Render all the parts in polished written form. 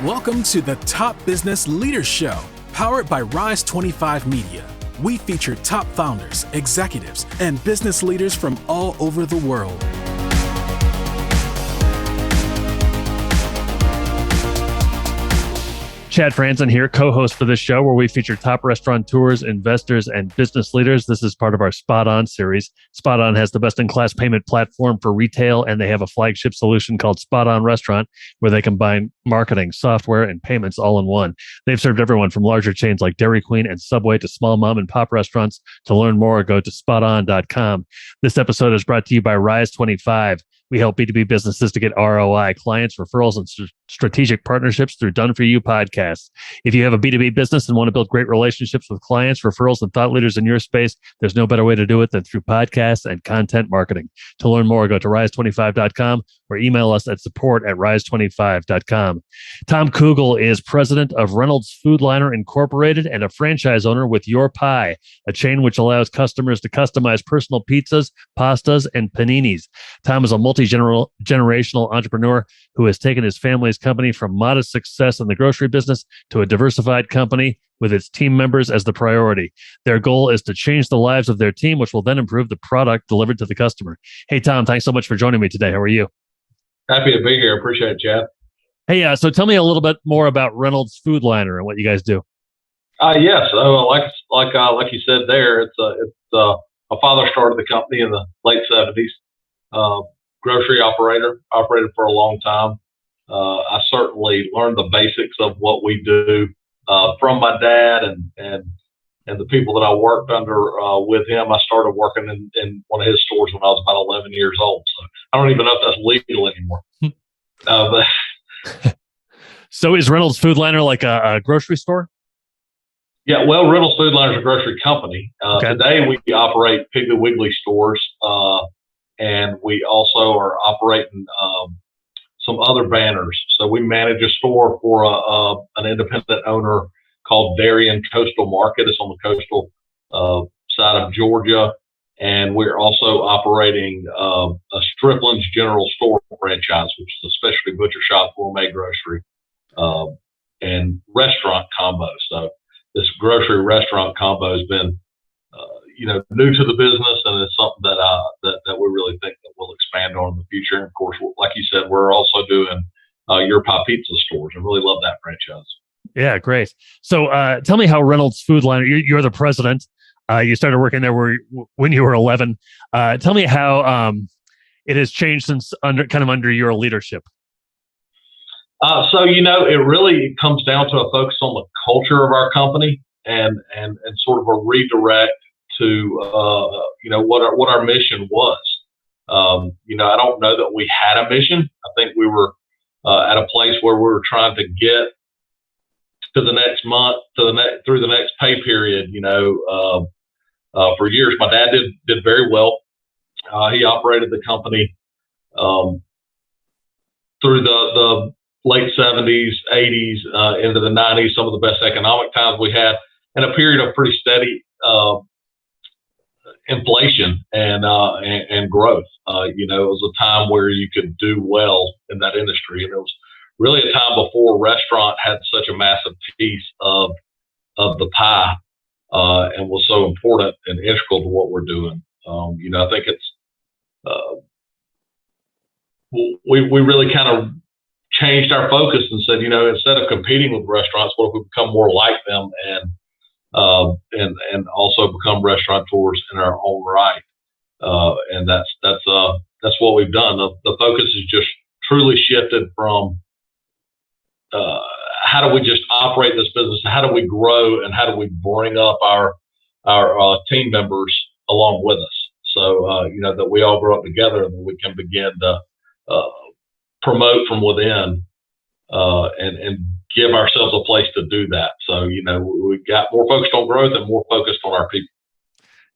Welcome to the Top Business Leaders Show, powered by Rise 25 Media. We feature top founders, executives, and business leaders from all over the world. Chad Franzen here, co-host for this show where we feature top restaurateurs, investors, and business leaders. This is part of our SpotOn Series. SpotOn has the best-in-class payment platform for retail, and they have a flagship solution called SpotOn Restaurant, where they combine marketing, software, and payments all in one. They've served everyone from larger chains like Dairy Queen and Subway to small mom-and-pop restaurants. To learn more, go to SpotOn.com. This episode is brought to you by Rise 25. We help B2B businesses to get ROI, clients, referrals, and strategic partnerships through Done For You podcasts. If you have a B2B business and want to build great relationships with clients, referrals, and thought leaders in your space, there's no better way to do it than through podcasts and content marketing. To learn more, go to rise25.com or email us at support@rise25.com. Tom Coogle is president of Reynolds Foodliner Inc. and a franchise owner with Your Pie, a chain which allows customers to customize personal pizzas, pastas, and paninis. Tom is a multi-generational entrepreneur who has taken his family's company from modest success in the grocery business to a diversified company with its team members as the priority. Their goal is to change the lives of their team, which will then improve the product delivered to the customer. Hey, Tom, thanks so much for joining me today. How are you? Happy to be here. Appreciate it, Chad. Hey, so tell me a little bit more about Reynolds Foodliner and what you guys do. Yes, like you said there, it's a father started the company in the late 70s. Grocery operated for a long time. I certainly learned the basics of what we do from my dad and the people that I worked under with him. I started working in one of his stores when I was about 11 years old. So I don't even know if that's legal anymore. So is Reynolds Foodliner like a grocery store? Yeah, well, Reynolds Foodliner is a grocery company. Okay. Today we operate Piggly Wiggly stores, and we also are operating some other banners. So we manage a store for an independent owner called Darien Coastal Market. It's on the coastal side of Georgia. And we're also operating a Stripling's General Store franchise, which is a specialty butcher shop, gourmet grocery, and restaurant combo. So this grocery restaurant combo has been new to the business, and it's something that we really think that we'll expand on in the future. And of course, like you said, we're also doing Your Pie pizza stores. I really love that franchise. Yeah, great. So tell me how Reynolds Foodliner, you're the president. You started working there when you were 11. Tell me how it has changed since under your leadership. So it really comes down to a focus on the culture of our company and sort of a redirect to what our mission was. I don't know that we had a mission. I think we were at a place where we were trying to get to the next month, through the next pay period. For years, my dad did very well. He operated the company through the late 70s, 80s, into the 90s, some of the best economic times we had, and a period of pretty steady inflation and growth. It was a time where you could do well in that industry, and it was really a time before restaurant had such a massive piece of the pie, and was so important and integral to what we're doing. I think it's we really kind of changed our focus and said, instead of competing with restaurants, what if we become more like them and also become restaurateurs in our own right? And that's what we've done. The focus has just truly shifted from how do we just operate this business, how do we grow, and how do we bring up our team members along with us, so that we all grow up together and we can begin to promote from within and give ourselves a place to do that. So, we got more focused on growth and more focused on our people.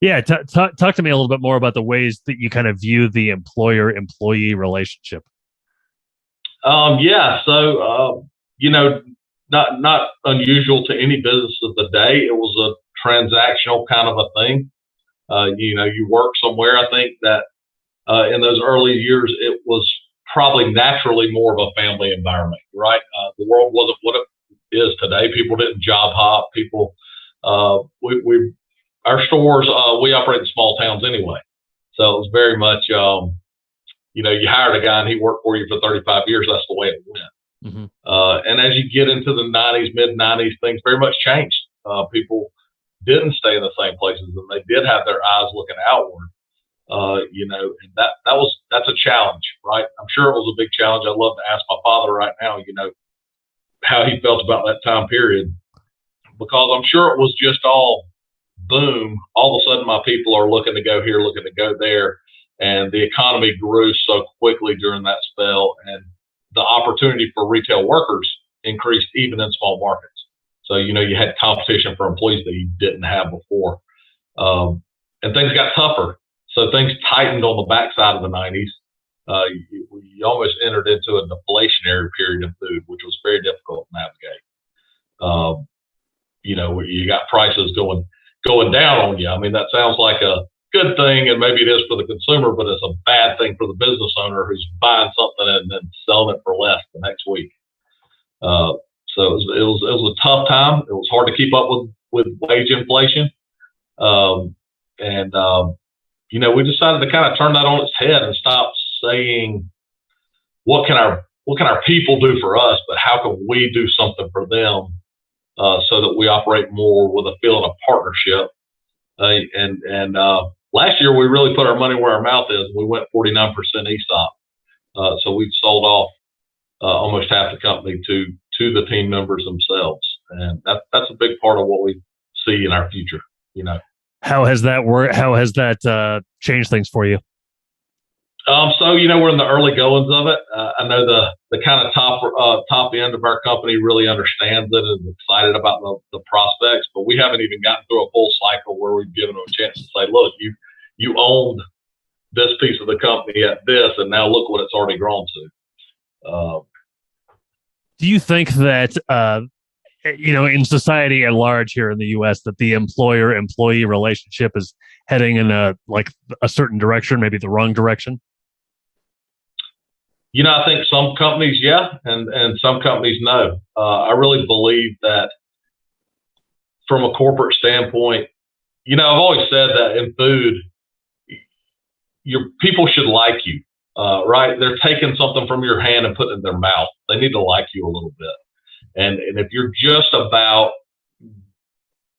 Yeah. Talk to me a little bit more about the ways that you kind of view the employer-employee relationship. So, not unusual to any business of the day. It was a transactional kind of a thing. You work somewhere. I think that in those early years, it was probably naturally more of a family environment. right? The world wasn't what it is today. People didn't job hop. People, our stores, we operate in small towns anyway. So it was very much, you hired a guy and he worked for you for 35 years. That's the way it went. Mm-hmm. And as you get into the 90s, mid 90s, things very much changed. People didn't stay in the same places, and they did have their eyes looking outward. And that's a challenge, right? I'm sure it was a big challenge. I'd love to ask my father right now, how he felt about that time period, because I'm sure it was just all boom. All of a sudden, my people are looking to go here, looking to go there, and the economy grew so quickly during that spell, and the opportunity for retail workers increased even in small markets. So, you had competition for employees that you didn't have before. And things got tougher. So things tightened on the backside of the 90s. You almost entered into a deflationary period in food, which was very difficult to navigate. Where you got prices going down on you. I mean, that sounds like a good thing, and maybe it is for the consumer, but it's a bad thing for the business owner who's buying something and then selling it for less the next week. So it was a tough time. It was hard to keep up with wage inflation. We decided to kind of turn that on its head and stop saying, what can our people do for us, but how can we do something for them, so that we operate more with a feeling of partnership. Last year we really put our money where our mouth is. We went 49% ESOP. So we've sold off almost half the company to the team members themselves. And that's a big part of what we see in our future, How has that worked? How has that changed things for you? We're in the early goings of it. I know the kind of top end of our company really understands it and is excited about the prospects, but we haven't even gotten through a full cycle where we've given them a chance to say, look, you owned this piece of the company at this, and now look what it's already grown to. Do you think that, in society at large here in the U.S., that the employer-employee relationship is heading in a certain direction, maybe the wrong direction? I think some companies, yeah, and some companies, no. I really believe that from a corporate standpoint, I've always said that in food, your people should like you, right? They're taking something from your hand and putting it in their mouth. They need to like you a little bit. And if you're just about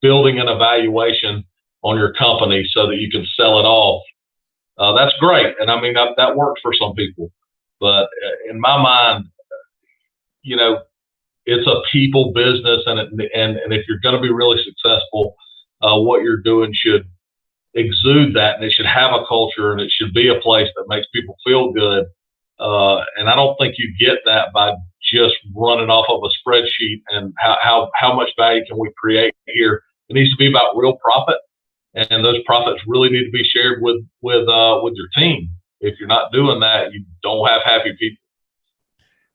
building an evaluation on your company so that you can sell it off, that's great. And I mean, that works for some people. But in my mind, it's a people business, and if you're going to be really successful, what you're doing should exude that, and it should have a culture, and it should be a place that makes people feel good. And I don't think you get that by just running off of a spreadsheet and how much value can we create here. It needs to be about real profit, and those profits really need to be shared with your team. If you're not doing that, you don't have happy people.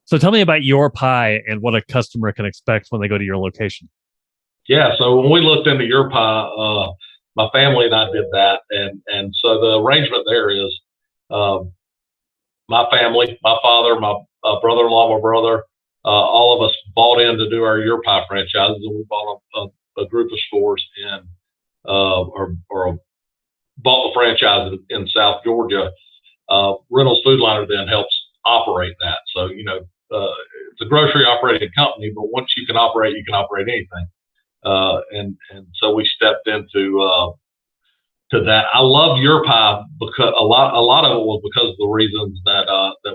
So tell me about your pie and what a customer can expect when they go to your location. Yeah, so when we looked into your pie, my family and I did that, and so the arrangement there is, my family, my father, my brother-in-law, my brother, all of us bought in to do our Your Pie franchises, and we bought a group of stores in, or bought the franchise in South Georgia. Reynolds Foodliner then helps operate that. So, it's a grocery operating company, but once you can operate anything. And so we stepped into to that. I love Your Pie because a lot of it was because of the reasons that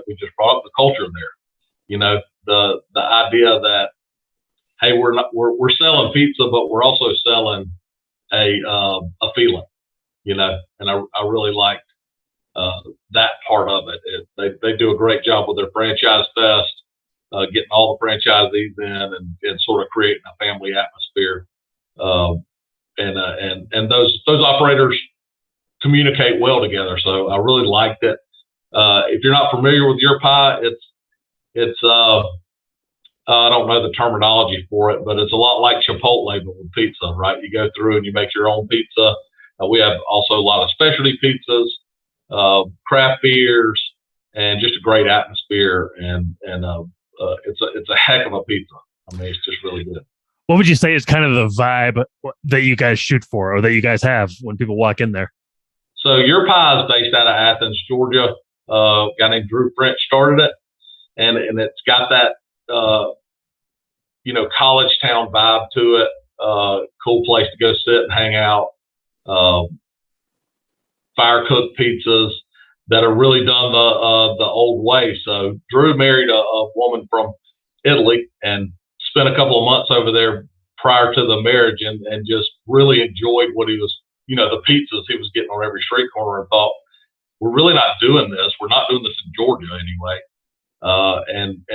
we just brought up, the culture there. The idea that, hey, we're selling pizza, but we're also selling a feeling, and I really liked that part of it. They do a great job with their franchise fest, getting all the franchisees in and sort of creating a family atmosphere. And those operators communicate well together. So I really liked it. If you're not familiar with Your Pie, it's I don't know the terminology for it, but it's a lot like Chipotle, but with pizza, right? You go through and you make your own pizza. We have also a lot of specialty pizzas, craft beers, and just a great atmosphere and it's a heck of a pizza. I mean, it's just really good. What would you say is kind of the vibe that you guys shoot for, or that you guys have when people walk in there? So Your Pie is based out of Athens, Georgia. A guy named Drew French started it, and it's got that college town vibe to it. Cool place to go sit and hang out. Fire cooked pizzas that are really done the old way. So Drew married a woman from Italy and spent a couple of months over there prior to the marriage, and just really enjoyed what he was, the pizzas he was getting on every street corner, and thought, we're really not doing this. We're not doing this in Georgia anyway. And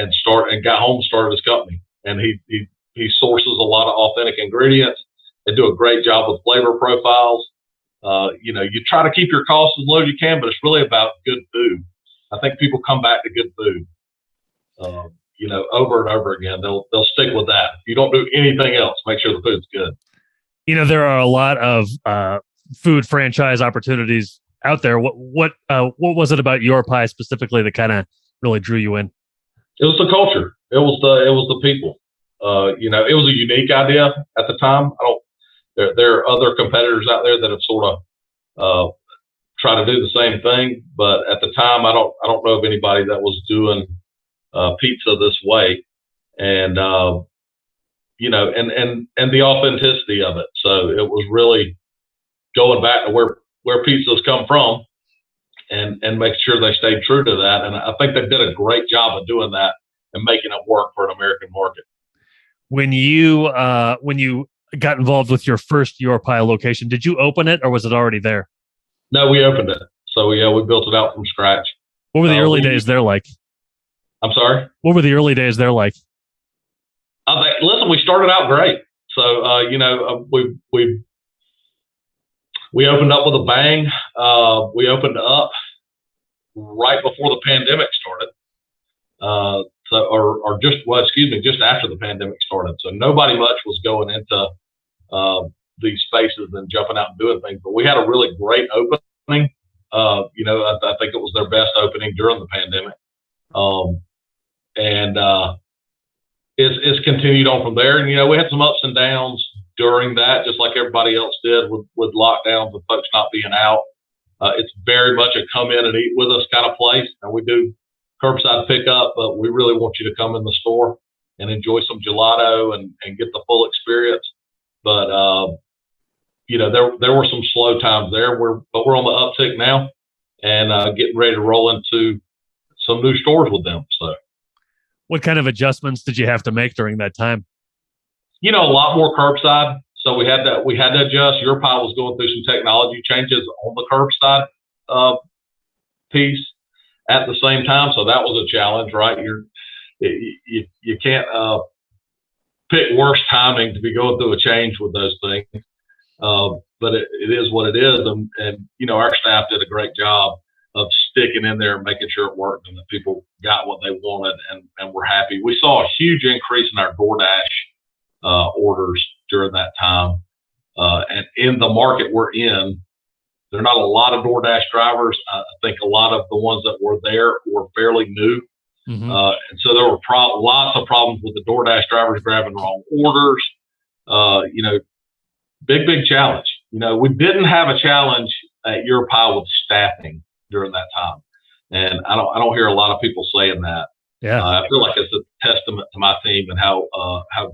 got home and started his company. And he sources a lot of authentic ingredients. They do a great job with flavor profiles. You try to keep your costs as low as you can, but it's really about good food. I think people come back to good food, over and over again. They'll stick with that. If you don't do anything else, make sure the food's good. There are a lot of food franchise opportunities out there. What was it about Your Pie specifically that kind of really drew you in? It was the culture. It was the people. It was a unique idea at the time. There are other competitors out there that have sort of tried to do the same thing, but at the time, I don't know of anybody that was doing pizza this way, and and the authenticity of it. So it was really going back to where pizzas come from, and making sure they stayed true to that. And I think they did a great job of doing that and making it work for an American market. When you got involved with your first Your Pie location, did you open it or was it already there? No, we opened it. So we built it out from scratch. What were the early days there like? I'm sorry? What were the early days there like? Listen, we started out great. So, we opened up with a bang. We opened up right before the pandemic started. Just after the pandemic started. So nobody much was going into these spaces and jumping out and doing things. But we had a really great opening. I think it was their best opening during the pandemic. It's continued on from there. And, we had some ups and downs during that, just like everybody else did with lockdowns and folks not being out. It's very much a come in and eat with us kind of place. And we do curbside pickup, but we really want you to come in the store and enjoy some gelato and get the full experience. But, there were some slow times there, but we're on the uptick now and getting ready to roll into some new stores with them. So, what kind of adjustments did you have to make during that time? A lot more curbside. So we had to adjust. Your Pie was going through some technology changes on the curbside piece at the same time. So that was a challenge, right? You can't pick worse timing to be going through a change with those things. But it is what it is. And our staff did a great job of sticking in there and making sure it worked and that people got what they wanted and were happy. We saw a huge increase in our DoorDash orders during that time. And in the market we're in, there are not a lot of DoorDash drivers. I think a lot of the ones that were there were fairly new. Mm-hmm. And so there were lots of problems with the DoorDash drivers grabbing wrong orders. Big challenge. We didn't have a challenge at Your Pie with staffing during that time. And I don't hear a lot of people saying that. Yeah. I feel like it's a testament to my team and how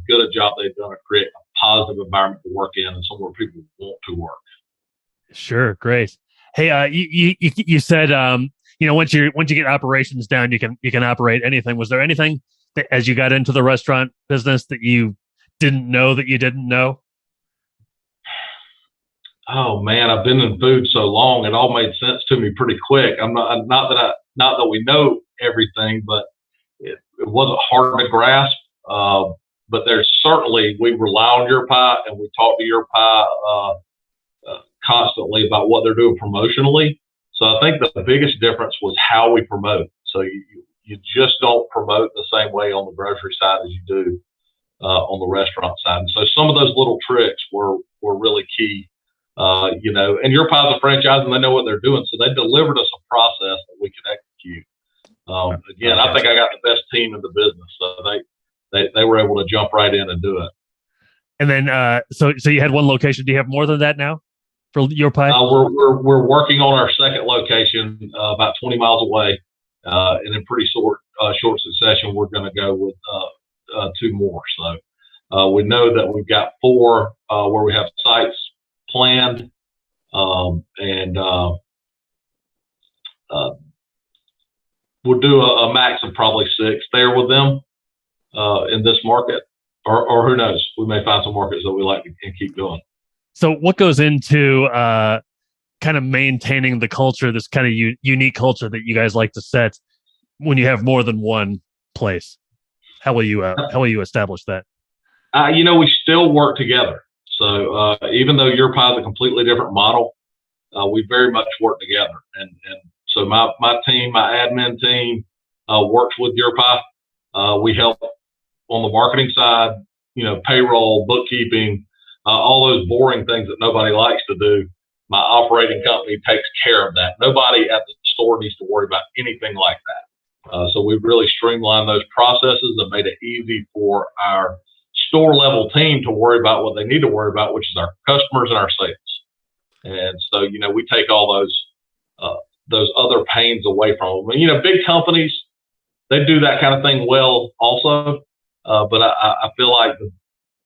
good a job they've done to create a positive environment to work in and somewhere people want to work. Sure, great. Hey, you said once you get operations down, you can operate anything. Was there anything that, as you got into the restaurant business, that you didn't know that you didn't know? Oh man, I've been in food so long; it all made sense to me pretty quick. Not that we know everything, but it wasn't hard to grasp. But there's certainly, we rely on Your Pie and we talk to Your Pie constantly about what they're doing promotionally. So I think the biggest difference was how we promote. So you just don't promote the same way on the grocery side as you do on the restaurant side. And so some of those little tricks were really key. And Your Pie's a franchise and they know what they're doing. So they delivered us a process that we could execute. Again, I think I got the best team in the business, so they were able to jump right in and do it. And then, so you had one location. Do you have more than that now for Your Pie? We're working on our second location, about 20 miles away, and in pretty short succession, we're going to go with 2 more. So we know that we've got 4 where we have sites planned, and we'll do a max of probably 6 there with them in this market, or who knows, we may find some markets that we like and keep going. So what goes into kind of maintaining the culture, this kind of unique culture that you guys like to set when you have more than one place? How will you establish that? We still work together. So even though Your Pie is a completely different model, we very much work together. And so my team, my admin team, works with Your Pie. We help on the marketing side, payroll, bookkeeping, all those boring things that nobody likes to do. My operating company takes care of that. Nobody at the store needs to worry about anything like that. So we've really streamlined those processes and made it easy for our store level team to worry about what they need to worry about, which is our customers and our sales. And so, we take all those other pains away from them. Big companies, they do that kind of thing well also. But I feel like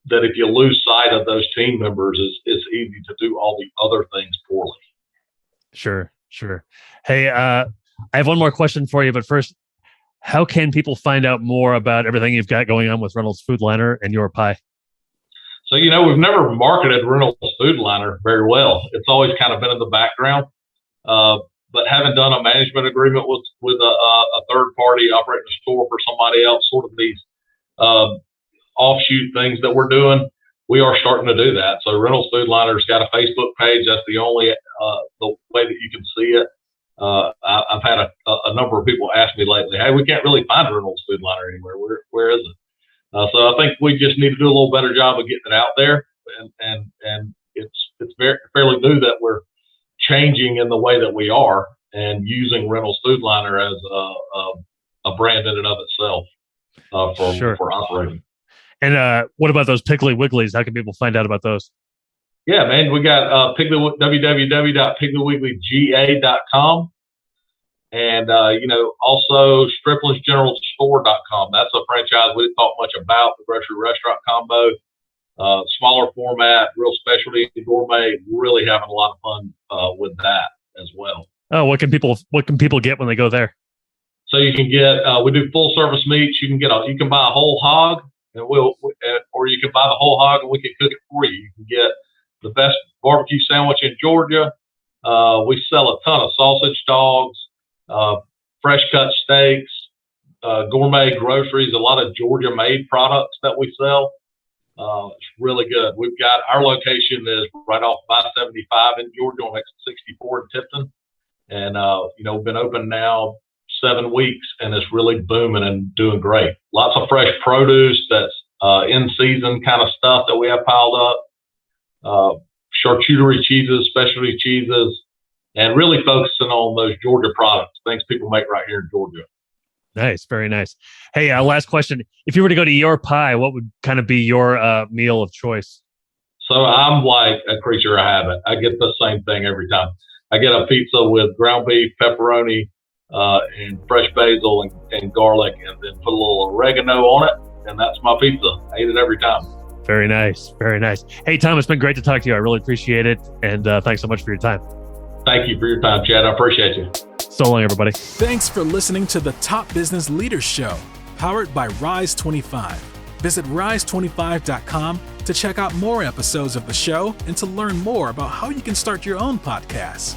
that if you lose sight of those team members, it's easy to do all the other things poorly. Sure. Hey, I have one more question for you, but first, how can people find out more about everything you've got going on with Reynolds Foodliner and Your Pie? So, we've never marketed Reynolds Foodliner very well. It's always kind of been in the background. But having done a management agreement with a third party operating a store for somebody else, sort of these offshoot things that we're doing, we are starting to do that. So Reynolds Foodliner's got a Facebook page. That's the only the way that you can see it. I've had a number of people ask me lately, hey, we can't really find Reynolds Foodliner anywhere. Where is it? So I think we just need to do a little better job of getting it out there. And it's fairly new that we're changing in the way that we are and using Reynolds Foodliner as a brand in and of itself for operating. And what about those Piggly Wigglies? How can people find out about those? Yeah, man, we got www.pigglywigglyga.com, and also striplingsgeneralstore.com. That's a franchise we didn't talk much about, the grocery restaurant combo. Smaller format, real specialty gourmet. Really having a lot of fun with that as well. Oh, what can people get when they go there? So you can get we do full service meats. You can buy a whole hog, and or you can buy the whole hog and we can cook it for you. You can get the best barbecue sandwich in Georgia. We sell a ton of sausage dogs, fresh cut steaks, gourmet groceries, a lot of Georgia made products that we sell. It's really good. We've got our location is right off 575 in Georgia on exit 64 in Tipton. And, we've been open now 7 weeks and it's really booming and doing great. Lots of fresh produce that's in season kind of stuff that we have piled up. Charcuterie cheeses, specialty cheeses, and really focusing on those Georgia products, things people make right here in Georgia. Nice. Very nice. Hey, last question. If you were to go to Your Pie, what would kind of be your meal of choice? So I'm like a creature of habit. I get the same thing every time. I get a pizza with ground beef, pepperoni, and fresh basil and garlic, and then put a little oregano on it, and that's my pizza. I eat it every time. Very nice. Very nice. Hey, Tom, it's been great to talk to you. I really appreciate it, and thanks so much for your time. Thank you for your time, Chad. I appreciate you. So long, everybody. Thanks for listening to the Top Business Leaders Show, powered by Rise 25. Visit rise25.com to check out more episodes of the show and to learn more about how you can start your own podcast.